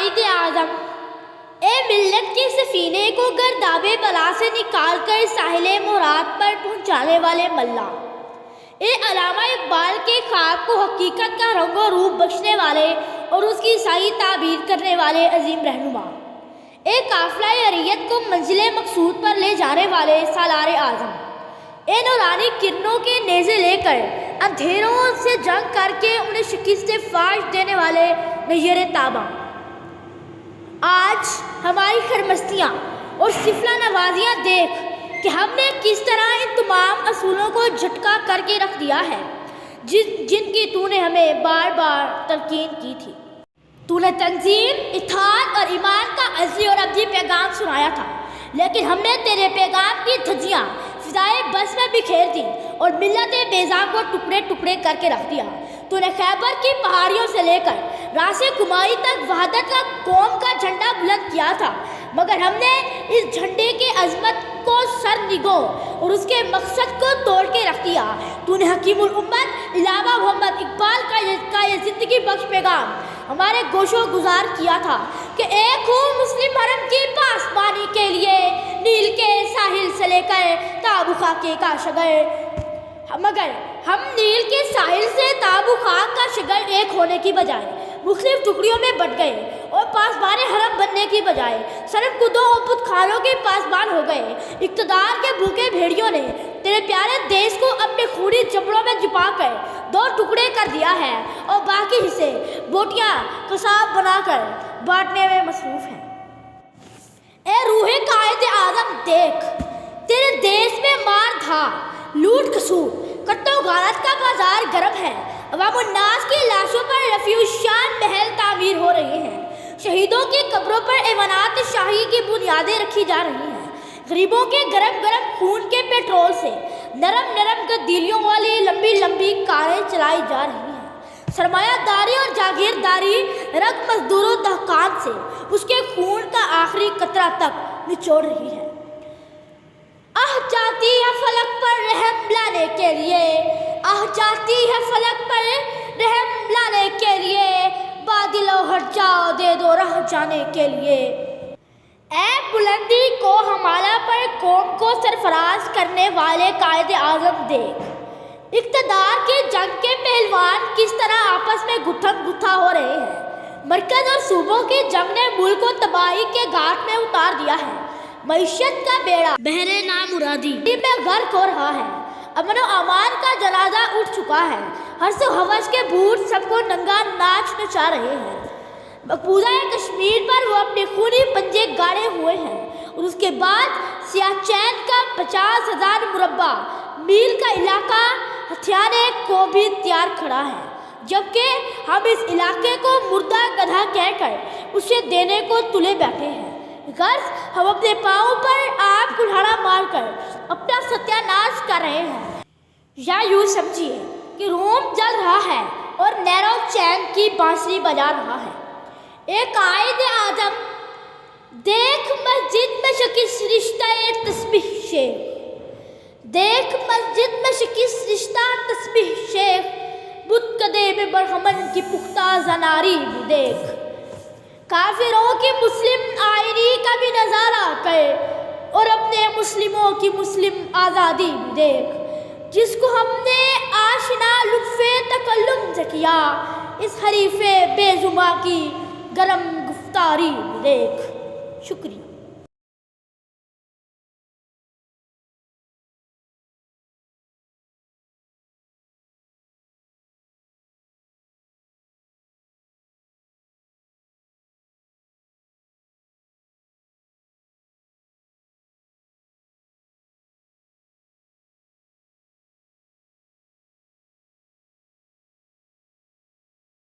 قائد اعظم، اے ملت کے سفینے کو گردابِ بلا سے نکال کر ساحل مراد پر پہنچانے والے ملا، اے علامہ اقبال کے خواب کو حقیقت کا رنگ و روپ بخشنے والے اور اس کی صحیح تعبیر کرنے والے عظیم رہنما، اے قافلہ اریت کو منزل مقصود پر لے جانے والے سالار اعظم، اے نورانی کرنوں کے نیزے لے کر اندھیروں سے جنگ کر کے انہیں شکست فاش دینے والے نیر تاباں، آج ہماری خرمستیاں اور سفلہ نوازیاں دیکھ کہ ہم نے کس طرح ان تمام اصولوں کو جھٹکا کر کے رکھ دیا ہے جن کی تو نے ہمیں بار بار تلقین کی تھی۔ تو نے تنظیم، اتحاد اور ایمان کا ازلی اور ابدی پیغام سنایا تھا، لیکن ہم نے تیرے پیغام کی دھجیاں فضائے بس میں بکھیر دی اور ملت بیزا کو ٹکڑے ٹکڑے کر کے رکھ دیا۔ تو نے خیبر کی پہاڑیوں سے لے کر راس کمائی تک وحدت کا قوم کا جھنڈا بلند کیا تھا، مگر ہم نے اس جھنڈے کی عظمت کو سر نگو اور اس کے مقصد کو توڑ کے رکھ دیا۔ تو نے حکیم الامت علامہ محمد اقبال کا یہ زندگی بخش پیغام ہمارے گوشوں گزار کیا تھا کہ ایک ہوں مسلم حرم کی پاسبانی کے لیے، نیل کے ساحل سے لے کر تابو خاکے کا شگر، مگر ہم نیل کے ساحل سے تابو خاک کا شگر ایک ہونے کی بجائے مختلف ٹکڑیوں میں بٹ گئے اور پاسبان حرم بننے کی بجائے صنم کدوں اور بت خانوں کے پاسبان ہو گئے۔ اقتدار کے بھوکے بھیڑیوں نے تیرے پیارے دیش کو اپنے خونی چمڑوں میں چھپا کر دو ٹکڑے کر دیا ہے اور باقی حصے بوٹیاں قصاب بنا کر بانٹنے میں مصروف ہیں۔ اے روح قائد اعظم دیکھ، تیرے دیش میں مار دھا، لوٹ کھسوٹ، کٹو غارت کا بازار گرم ہے۔ عوام الناس کی لاشوں پر رفیع الشان محل تعمیر ہو رہے ہیں، شہیدوں کی قبروں پر ایوانات شاہی کی بنیادیں رکھی جا رہی ہیں، غریبوں کے گرم گرم خون کے پیٹرول سے نرم نرم گدیلیوں والی لمبی لمبی کاریں چلائی جا رہی ہیں، سرمایہ داری اور جاگیرداری رگ مزدور و دہقان سے اس کے خون کا آخری قطرہ تک نچوڑ رہی ہے۔ آہ جاتی ہے فلک پر رحم لانے کے لیے، آہ جاتی ہے فلک پر رحم لانے کے لیے، بادلو ہٹ جاؤ دے دو راہ جانے کے لیے۔ اے بلندی کو ہمارا پر قوم کو سرفراز کرنے والے قائد اعظم دیکھ، اقتدار کی جنگ کے پہلوان کس طرح آپس میں گٹھن گٹھا ہو رہے ہیں۔ مرکز اور صوبوں کی جنگ نے ملک کو تباہی کے گھاٹ میں اتار دیا ہے، معیشت کا بیڑا بحر نامرادی میں غرق ہو رہا ہے، امن و امان کا جنازہ اٹھ چکا ہے، ہرس و ہوس کے بھوت سب کو ننگا ناچ نچا رہے ہیں۔ مقبوضہ کشمیر پر وہ اپنے خونی پنجے گاڑے ہوئے ہیں اور اس کے بعد سیاچین کا 50,000 مربع میل کا علاقہ ہتھیانے کو بھی تیار کھڑا ہے، جبکہ ہم اس علاقے کو مردہ گدھا کہہ کر اسے دینے کو تلے بیٹھے ہیں۔ غرض ہم اپنے پاؤں پر آپ کلہاڑا مار کر اپنا ستیہ ناش کر رہے ہیں، یا یوں سمجھیے کہ روم جل رہا ہے اور نیرو چین کی بانسری بجا رہا ہے۔ اے قائد اعظم دیکھ مسجد میں شکست رشتہ تسبیح شیخ، دیکھ مسجد میں شکست رشتہ تسبیح شیخ، بت کدے میں برہمن کی پختہ زناری بھی دیکھ، کافروں کی مسلم آئینی کا بھی نظارہ کر اور اپنے مسلموں کی مسلم آزادی بھی دیکھ، جس کو ہم نے آشنا لطف تکلم سے کیا، اس حریف بے زباں کی گرم گفتاری بھی دیکھ۔ شکریہ۔